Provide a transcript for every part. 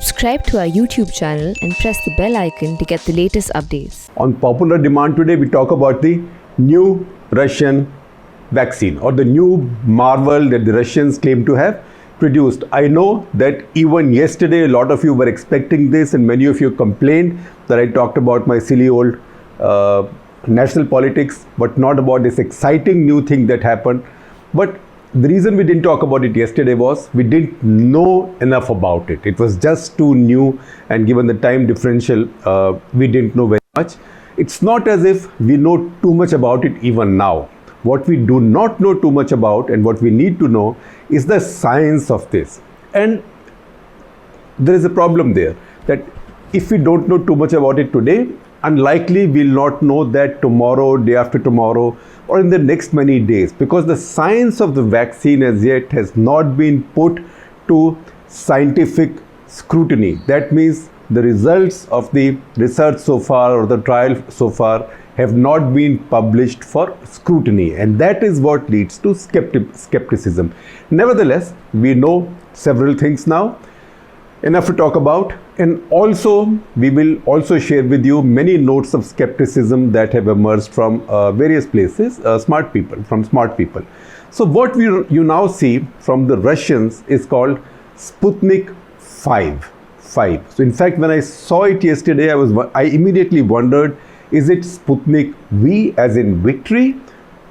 Subscribe to our YouTube channel and press the bell icon to get the latest updates. On popular demand today, we talk about the new Russian vaccine or the new marvel that the Russians claim to have produced. I know that even yesterday, a lot of you were expecting this, and many of you complained that I talked about my silly old national politics, but not about this exciting new thing that happened. But the reason we didn't talk about it yesterday was we didn't know enough about it. It was just too new, and given the time differential, we didn't know very much. It's not as if we know too much about it even now. What we do not know too much about and what we need to know is the science of this. And there is a problem there, that if we don't know too much about it today, unlikely we'll not know that tomorrow, day after tomorrow, or in the next many days, because the science of the vaccine as yet has not been put to scientific scrutiny. That means the results of the research so far or the trial so far have not been published for scrutiny, and that is what leads to skepticism. Nevertheless, we know several things now, enough to talk about, and also we will also share with you many notes of skepticism that have emerged from various places, smart people. So what you now see from the Russians is called Sputnik 5. So in fact, when I saw it yesterday, I immediately wondered, is it Sputnik V as in victory?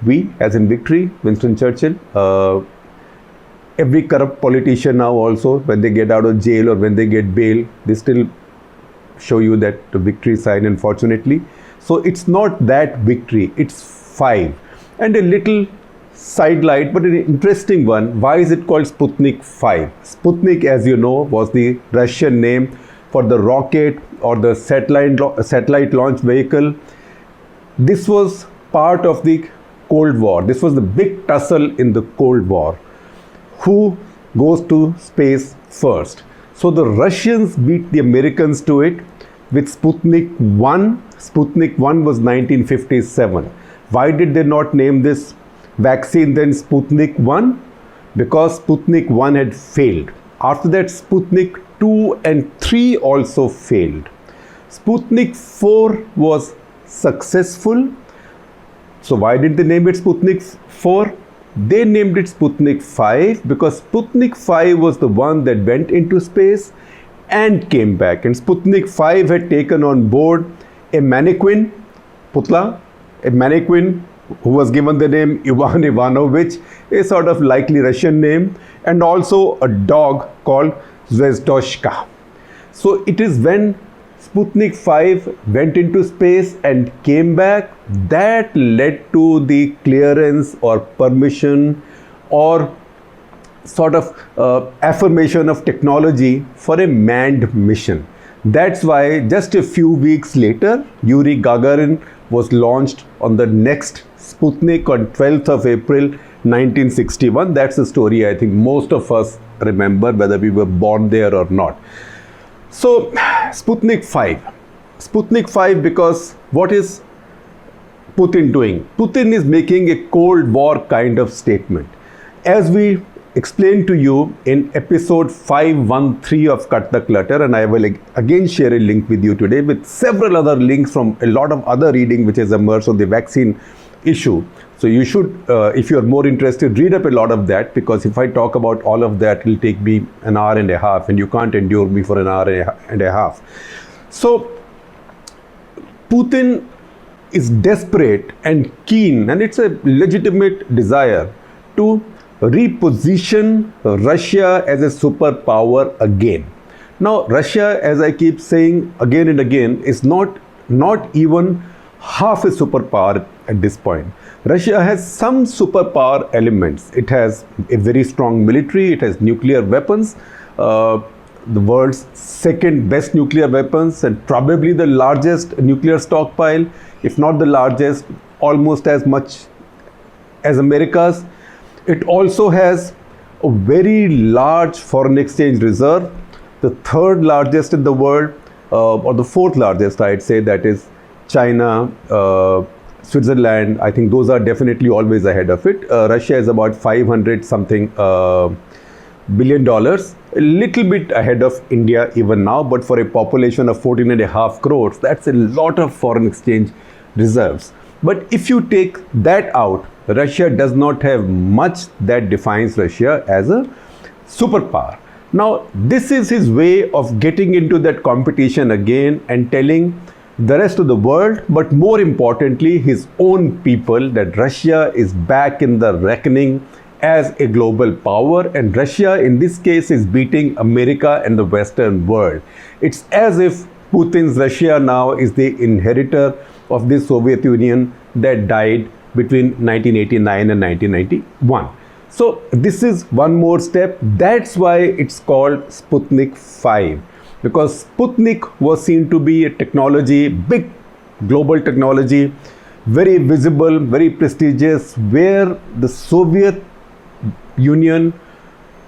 V as in victory, Winston Churchill. Every corrupt politician now also, when they get out of jail or when they get bail, they still show you that victory sign, unfortunately. So it's not that victory, it's 5. And a little sidelight, but an interesting one. Why is it called Sputnik 5? Sputnik, as you know, was the Russian name for the rocket or the satellite launch vehicle. This was part of the Cold War. This was the big tussle in the Cold War. Who goes to space first? So the Russians beat the Americans to it with Sputnik 1. Sputnik 1 was 1957. Why did they not name this vaccine then Sputnik 1? Because Sputnik 1 had failed. After that, Sputnik 2 and 3 also failed. Sputnik 4 was successful. So why did they name it Sputnik 4? They named it Sputnik 5 because Sputnik 5 was the one that went into space and came back. And Sputnik 5 had taken on board a mannequin, Putla, a mannequin who was given the name Ivan Ivanovich, a sort of likely Russian name, and also a dog called Zvezdoshka. So it is when Sputnik 5 went into space and came back that led to the clearance or permission or sort of affirmation of technology for a manned mission. That's why just a few weeks later, Yuri Gagarin was launched on the next Sputnik on 12th of April 1961. That's a story I think most of us remember, whether we were born there or not. So Sputnik 5. Sputnik 5 because what is Putin doing? Putin is making a Cold War kind of statement. As we explained to you in episode 513 of Cut the Clutter, and I will again share a link with you today with several other links from a lot of other reading which has emerged on the vaccine issue. So you should, if you are more interested, read up a lot of that, because if I talk about all of that, it will take me an hour and a half, and you can't endure me for an hour and a half. So Putin is desperate and keen, and it's a legitimate desire to reposition Russia as a superpower again. Now, Russia, as I keep saying again and again, is not even half a superpower at this point. Russia has some superpower elements. It has a very strong military, it has nuclear weapons, the world's second best nuclear weapons, and probably the largest nuclear stockpile, if not the largest, almost as much as America's. It also has a very large foreign exchange reserve, the third largest in the world, or the fourth largest, I'd say, that is China, Switzerland. I think those are definitely always ahead of it. Russia is about 500 something billion, a little bit ahead of India even now, but for a population of 14.5 crores, that's a lot of foreign exchange reserves. But if you take that out, Russia does not have much that defines Russia as a superpower. Now, this is his way of getting into that competition again and telling the rest of the world, but more importantly, his own people, that Russia is back in the reckoning as a global power, and Russia in this case is beating America and the Western world. It's as if Putin's Russia now is the inheritor of the Soviet Union that died between 1989 and 1991. So this is one more step. That's why it's called Sputnik 5, because Sputnik was seen to be a technology, big global technology, very visible, very prestigious, where the Soviet Union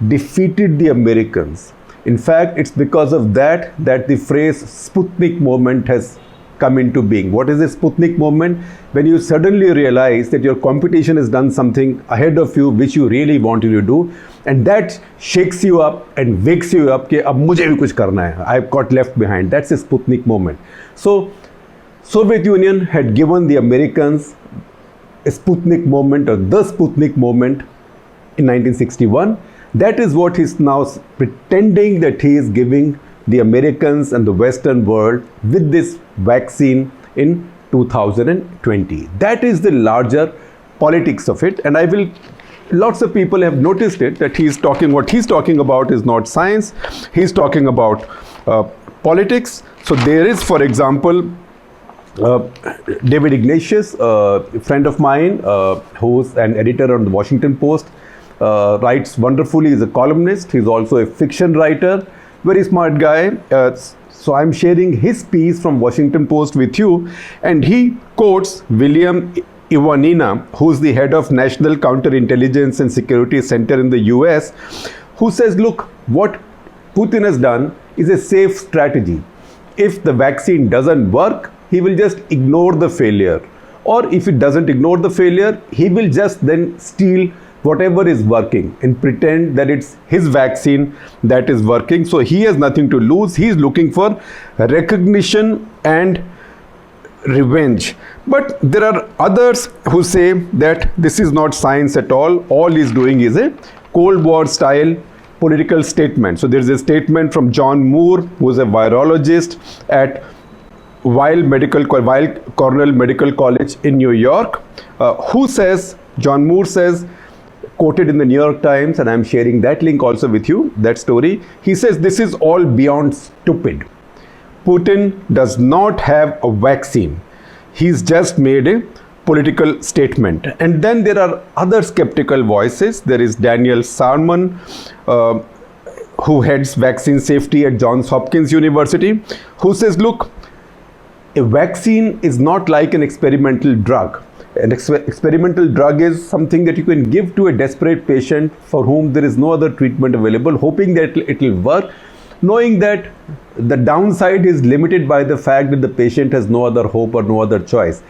defeated the Americans. In fact, it's because of that that the phrase Sputnik moment has come into being. What is the Sputnik moment? When you suddenly realize that your competition has done something ahead of you which you really wanted to do, and that shakes you up and wakes you up कि अब मुझे भी कुछ करना है. I've got left behind. That's a Sputnik moment. So Soviet Union had given the Americans a Sputnik moment, or the Sputnik moment, in 1961. That is what he's now pretending that he is giving the Americans and the Western world with this vaccine in 2020. That is the larger politics of it, and lots of people have noticed it, that what he's talking about is not science, he's talking about politics. So there is, for example, David Ignatius, a friend of mine, who's an editor on the Washington Post, writes wonderfully. He's a columnist. He's also a fiction writer. Very smart guy. So I'm sharing his piece from Washington Post with you. And he quotes William Ivanina, who's the head of National Counterintelligence and Security Center in the US, who says, look, what Putin has done is a safe strategy. If the vaccine doesn't work, he will just ignore the failure. Or if it doesn't ignore the failure, he will just then steal whatever is working and pretend that it's his vaccine that is working. So he has nothing to lose. He is looking for recognition and revenge. But there are others who say that this is not science at all. All he's doing is a Cold War style political statement. So there's a statement from John Moore, who is a virologist at Weill Cornell Medical College in New York, who says, John Moore says, quoted in the New York Times, and I'm sharing that link also with you, that story. He says, this is all beyond stupid. Putin does not have a vaccine. He's just made a political statement. And then there are other skeptical voices. There is Daniel Sarman, who heads vaccine safety at Johns Hopkins University, who says, look, a vaccine is not like an experimental drug. An experimental drug is something that you can give to a desperate patient for whom there is no other treatment available, hoping that it will work, knowing that the downside is limited by the fact that the patient has no other hope or no other choice.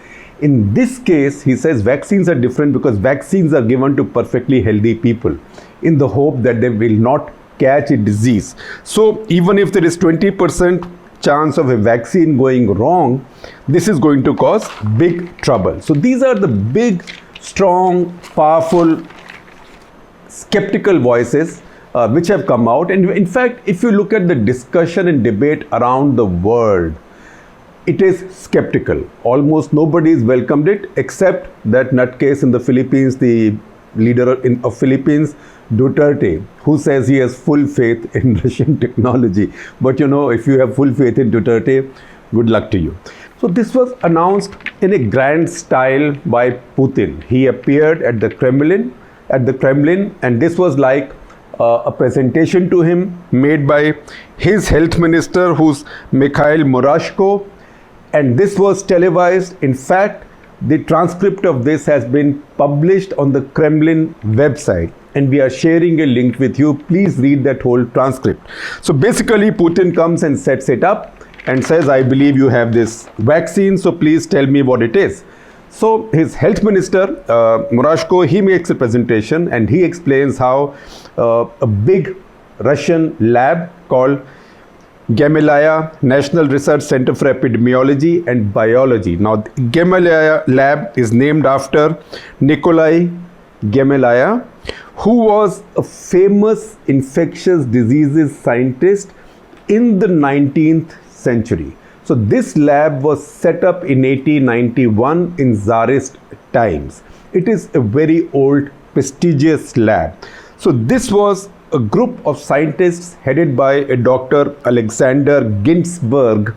In this case, he says vaccines are different because vaccines are given to perfectly healthy people in the hope that they will not catch a disease. So even if there is 20% chance of a vaccine going wrong, this is going to cause big trouble. So these are the big, strong, powerful, skeptical voices which have come out. And in fact, if you look at the discussion and debate around the world, it is skeptical. Almost nobody has welcomed it except that nutcase in the Philippines, the leader of Philippines, Duterte, who says he has full faith in Russian technology. But you know, if you have full faith in Duterte, good luck to you. So this was announced in a grand style by Putin. He appeared at the Kremlin, and this was like a presentation to him made by his health minister, who's Mikhail Murashko, and this was televised. In fact, the transcript of this has been published on the Kremlin website, and we are sharing a link with you. Please read that whole transcript. So basically, Putin comes and sets it up and says, I believe you have this vaccine, so please tell me what it is. So his health minister, Murashko, he makes a presentation and he explains how a big Russian lab called Gamaleya National Research Center for Epidemiology and Biology. Now, Gamaleya lab is named after Nikolai Gamaleya, who was a famous infectious diseases scientist in the 19th century. So this lab was set up in 1891 in Tsarist times. It is a very old, prestigious lab. So this was a group of scientists headed by a Dr. Alexander Ginzburg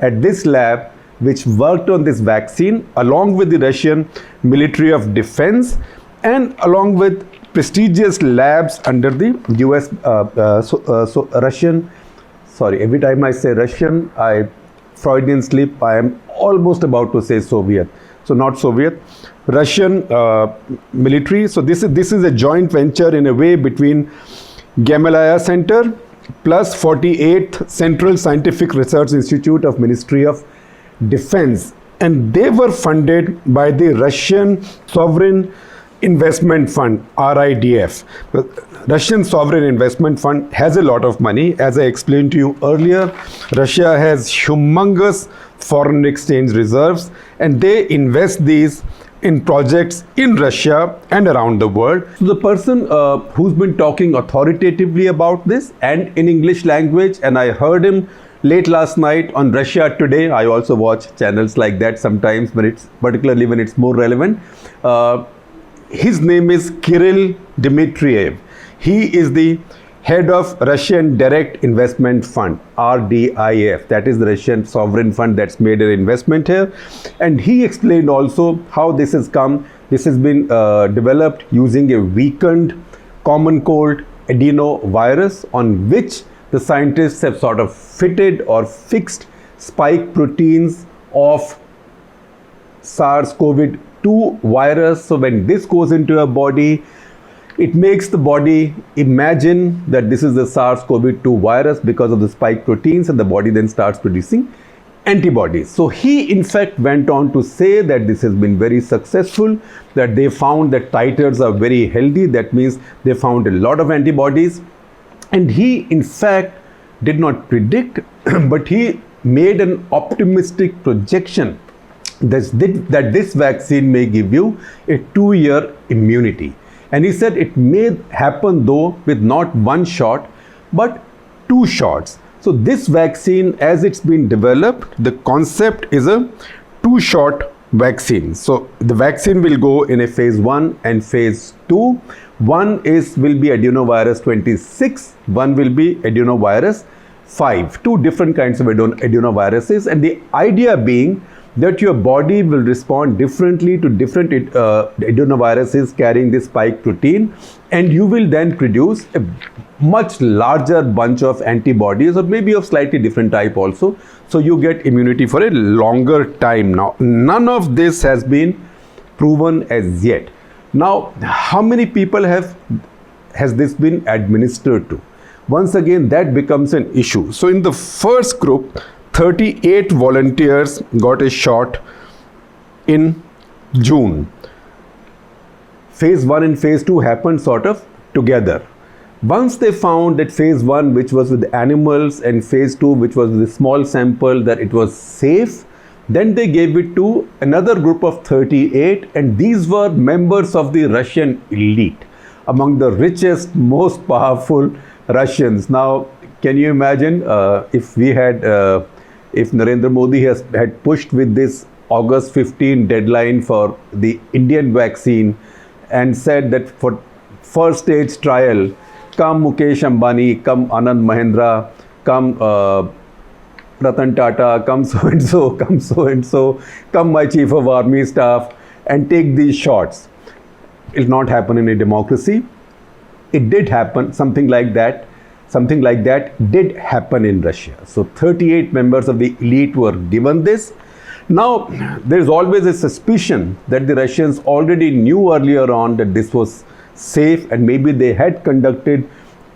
at this lab, which worked on this vaccine along with the Russian Military of Defense and along with prestigious labs under the US, Russian, sorry, every time I say Russian, Freudian slip, I am almost about to say Soviet. So not Soviet, Russian military. So this is a joint venture in a way between Gamaleya Center plus 48th Central Scientific Research Institute of Ministry of Defense, and they were funded by the Russian Sovereign Investment Fund, RIDF. Russian Sovereign Investment Fund has a lot of money. As I explained to you earlier, Russia has humongous foreign exchange reserves, and they invest these in projects in Russia and around the world. So the person who's been talking authoritatively about this and in English language, and I heard him late last night on Russia Today. I also watch channels like that sometimes, particularly when it's more relevant. His name is Kirill Dmitriev. He is the head of Russian Direct Investment Fund, RDIF. That is the Russian sovereign fund that's made an investment here. And he explained also how this has come. This has been developed using a weakened common cold adenovirus on which the scientists have sort of fitted or fixed spike proteins of SARS-CoV-2 virus. So when this goes into your body, it makes the body imagine that this is the SARS-CoV-2 virus because of the spike proteins, and the body then starts producing antibodies. So he in fact went on to say that this has been very successful, that they found that titers are very healthy. That means they found a lot of antibodies. And he in fact did not predict, but he made an optimistic projection that this vaccine may give you a 2-year immunity. And he said it may happen though with not one shot, but 2 shots. So this vaccine, as it's been developed, the concept is a 2-shot vaccine. So the vaccine will go in a phase 1 and phase 2. One will be adenovirus 26, one will be adenovirus 5. 2 different kinds of adenoviruses, and the idea being that your body will respond differently to different adenoviruses carrying this spike protein, and you will then produce a much larger bunch of antibodies, or maybe of slightly different type also. So you get immunity for a longer time. Now, none of this has been proven as yet. Now, how many people has this been administered to? Once again, that becomes an issue. So in the first group, 38 volunteers got a shot in June. Phase 1 and phase 2 happened sort of together. Once they found that phase 1, which was with animals, and phase 2, which was with a small sample, that it was safe, then they gave it to another group of 38, and these were members of the Russian elite, among the richest, most powerful Russians. Now, can you imagine if Narendra Modi had pushed with this August 15 deadline for the Indian vaccine and said that for first stage trial, come Mukesh Ambani, come Anand Mahindra, come Ratan Tata, come so-and-so, come so-and-so, come my chief of army staff, and take these shots. It will not happen in a democracy. It did happen, something like that did happen in Russia. So 38 members of the elite were given this. Now, there is always a suspicion that the Russians already knew earlier on that this was safe, and maybe they had conducted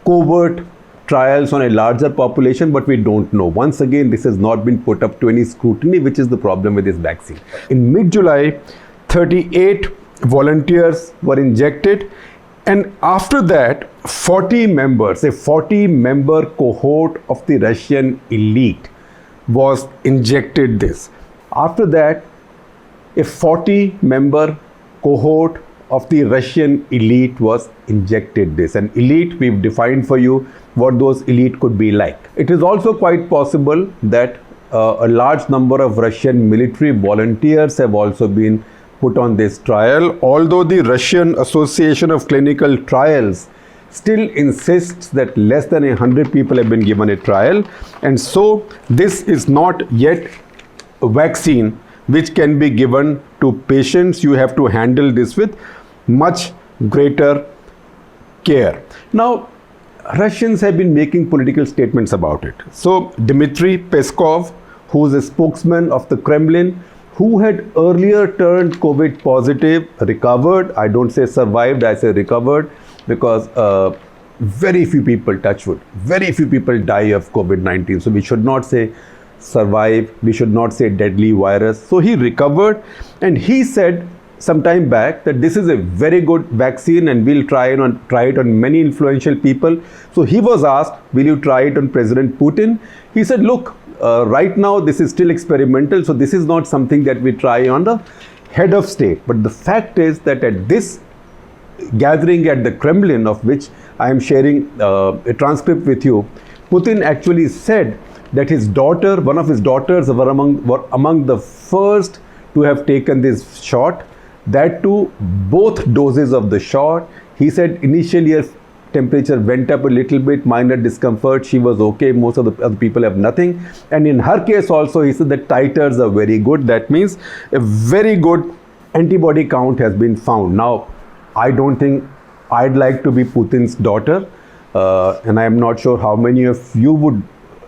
covert trials on a larger population, but we don't know. Once again, this has not been put up to any scrutiny, which is the problem with this vaccine. In mid-July, 38 volunteers were injected, And after that, 40 members, a 40-member cohort of the Russian elite was injected this. After that, a 40-member cohort of the Russian elite was injected this. And elite, we've defined for you what those elite could be like. It is also quite possible that a large number of Russian military volunteers have also been put on this trial, although the Russian Association of Clinical Trials still insists that less than 100 people have been given a trial, and so this is not yet a vaccine which can be given to patients. You have to handle this with much greater care. Now, Russians have been making political statements about it. So, Dmitry Peskov, who is a spokesman of the Kremlin, who had earlier turned COVID positive, recovered, I don't say survived, I say recovered, because very few people, touch wood, very few people die of COVID-19. So we should not say survive, we should not say deadly virus. So he recovered, and he said some time back that this is a very good vaccine and we'll try it on many influential people. So he was asked, will you try it on President Putin? He said, look, right now this is still experimental, so this is not something that we try on the head of state. But the fact is that at this gathering at the Kremlin, of which I am sharing a transcript with you, Putin actually said that his daughter, one of his daughters, were among the first to have taken this shot. That too, both doses of the shot. He said initially her temperature went up a little bit, minor discomfort, she was okay, most of the other people have nothing. And in her case also, he said the titers are very good. That means a very good antibody count has been found. Now, I don't think I'd like to be Putin's daughter, and I am not sure how many of you would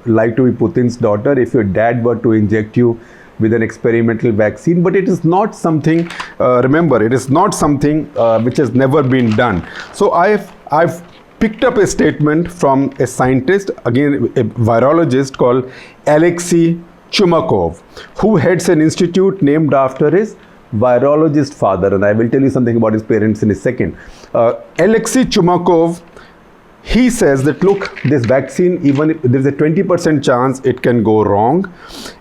like to be Putin's daughter if your dad were to inject you with an experimental vaccine. But it is not something, remember, it is not something which has never been done. So I've picked up a statement from a scientist, again a virologist called Alexei Chumakov, who heads an institute named after his virologist father, and I will tell you something about his parents in a second. Alexei Chumakov, he says that, look, this vaccine, even if there's a 20% chance it can go wrong.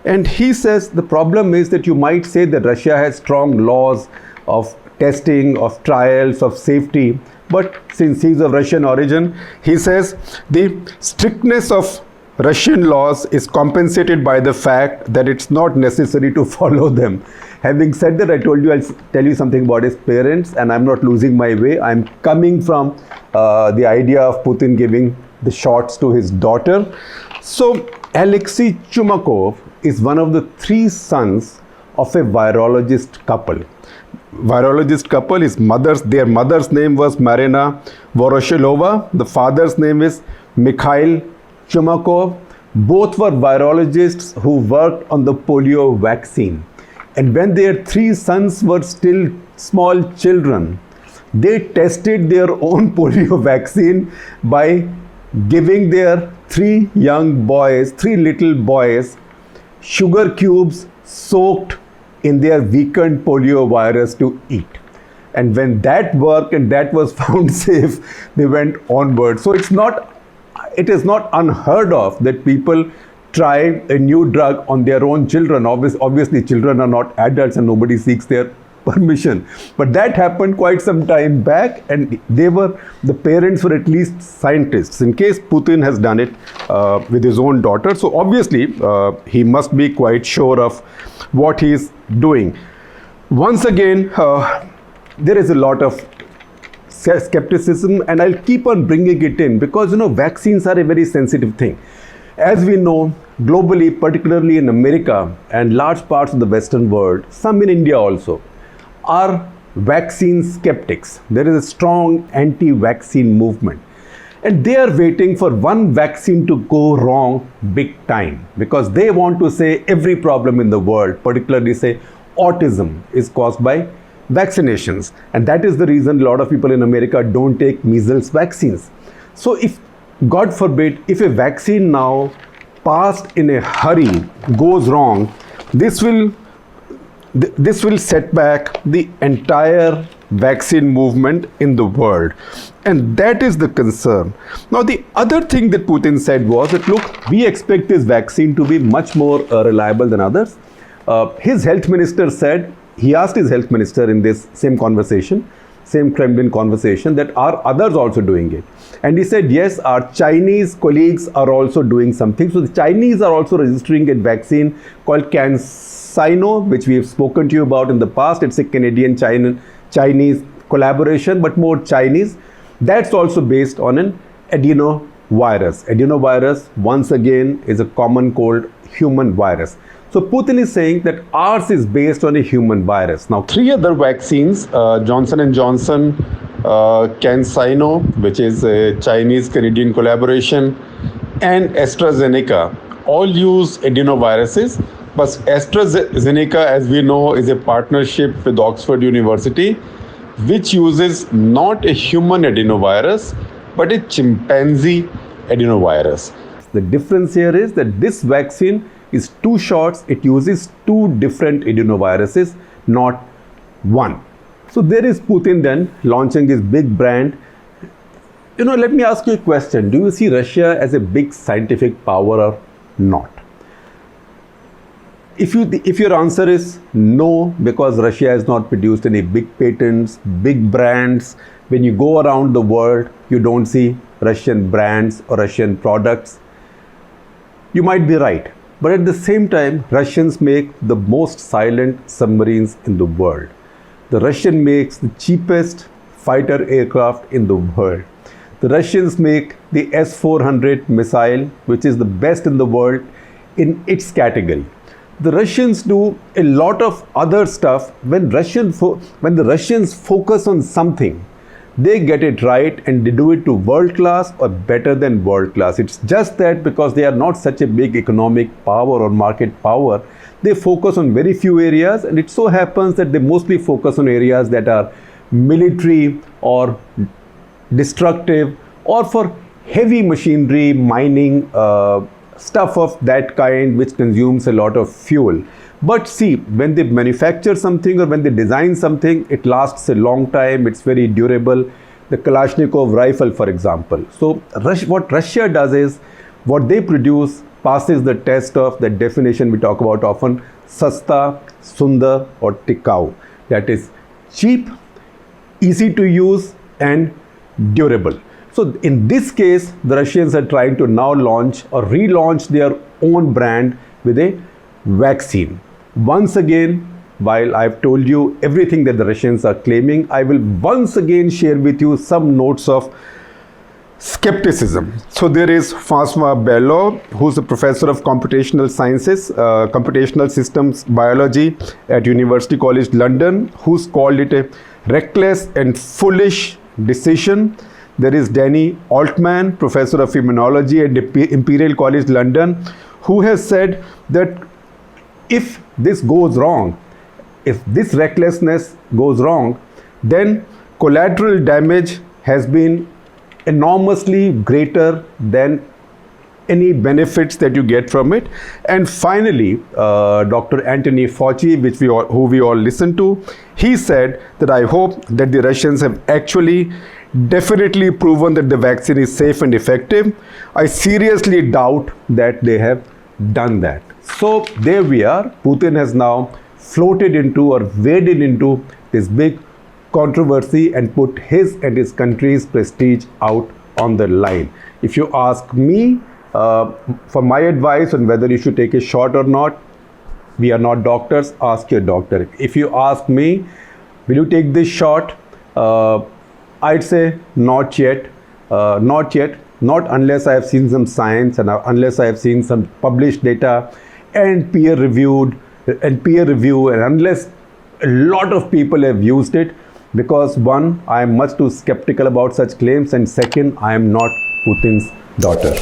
And he says the problem is that you might say that Russia has strong laws of testing, of trials, of safety. But since he's of Russian origin, he says the strictness of Russian laws is compensated by the fact that it's not necessary to follow them. Having said that, I told you I'll tell you something about his parents, and I'm not losing my way. I'm coming from the idea of Putin giving the shots to his daughter. So Alexei Chumakov is one of the three sons of a virologist couple. Virologist couple, their mother's name was Marina Voroshilova. The father's name is Mikhail Chumakov. Both were virologists who worked on the polio vaccine. And when their three sons were still small children, they tested their own polio vaccine by giving their three little boys, sugar cubes soaked in their weakened polio virus to eat. And when that worked and that was found safe, they went onward. So it is not unheard of that people try a new drug on their own children. Obviously, children are not adults and nobody seeks their permission. But that happened quite some time back, and the parents were at least scientists, in case Putin has done it with his own daughter. So obviously, he must be quite sure of what he is doing. Once again, there is a lot of skepticism, and I'll keep on bringing it in because, vaccines are a very sensitive thing. As we know, globally, particularly in America and large parts of the Western world, some in India also, are vaccine skeptics. There is a strong anti-vaccine movement. And they are waiting for one vaccine to go wrong big time because they want to say every problem in the world, particularly say autism, is caused by vaccinations. And that is the reason a lot of people in America don't take measles vaccines. So if, God forbid, if a vaccine now passed in a hurry goes wrong, this will set back the entire vaccine movement in the world. And that is the concern. Now, the other thing that Putin said was that, look, we expect this vaccine to be much more reliable than others. His health minister said, he asked his health minister in this same conversation, same Kremlin conversation, that are others also doing it? And he said, yes, our Chinese colleagues are also doing something. So the Chinese are also registering a vaccine called CanSino, which we have spoken to you about in the past. It's a Canadian-Chinese collaboration, but more Chinese. That's also based on an adenovirus. Adenovirus, once again, is a common cold human virus. So Putin is saying that ours is based on a human virus. Now, 3 other vaccines, Johnson & Johnson, CanSino, which is a Chinese-Canadian collaboration, and AstraZeneca, all use adenoviruses. But AstraZeneca, as we know, is a partnership with Oxford University, which uses not a human adenovirus, but a chimpanzee adenovirus. The difference here is that this vaccine is 2 shots. It uses 2 different adenoviruses, not one. So there is Putin then launching his big brand. Let me ask you a question. Do you see Russia as a big scientific power or not? If your answer is no, because Russia has not produced any big patents, big brands, when you go around the world, you don't see Russian brands or Russian products, you might be right. But at the same time, Russians make the most silent submarines in the world. The Russian makes the cheapest fighter aircraft in the world. The Russians make the S-400 missile, which is the best in the world in its category. The Russians do a lot of other stuff. When the Russians focus on something, they get it right and they do it to world class or better than world class. It's just that because they are not such a big economic power or market power, they focus on very few areas, and it so happens that they mostly focus on areas that are military or destructive or for heavy machinery, mining, stuff of that kind which consumes a lot of fuel. But see, when they manufacture something or when they design something, it lasts a long time, it's very durable. The Kalashnikov rifle, for example. So what Russia does is, what they produce passes the test of the definition we talk about often, Sasta, Sundar or Tikau. That is cheap, easy to use and durable. So in this case, the Russians are trying to now launch or relaunch their own brand with a vaccine. Once again, while I've told you everything that the Russians are claiming, I will once again share with you some notes of skepticism. So there is François Bello, who's a professor of computational sciences, computational systems biology at University College London, who's called it a reckless and foolish decision. There is Danny Altman, professor of immunology at Imperial College London, who has said that if this goes wrong, if this recklessness goes wrong, then collateral damage has been enormously greater than any benefits that you get from it. And finally, Dr. Anthony Fauci, who we all listen to, he said that I hope that the Russians have actually definitely proven that the vaccine is safe and effective. I seriously doubt that they have done that. So there we are. Putin has now floated into or waded into this big controversy and put his and his country's prestige out on the line. If you ask me for my advice on whether you should take a shot or not, we are not doctors, ask your doctor. If you ask me, will you take this shot? I'd say not yet, not unless I have seen some science and unless I have seen some published data and peer review, and unless a lot of people have used it, because one, I am much too skeptical about such claims, and second, I am not Putin's daughter.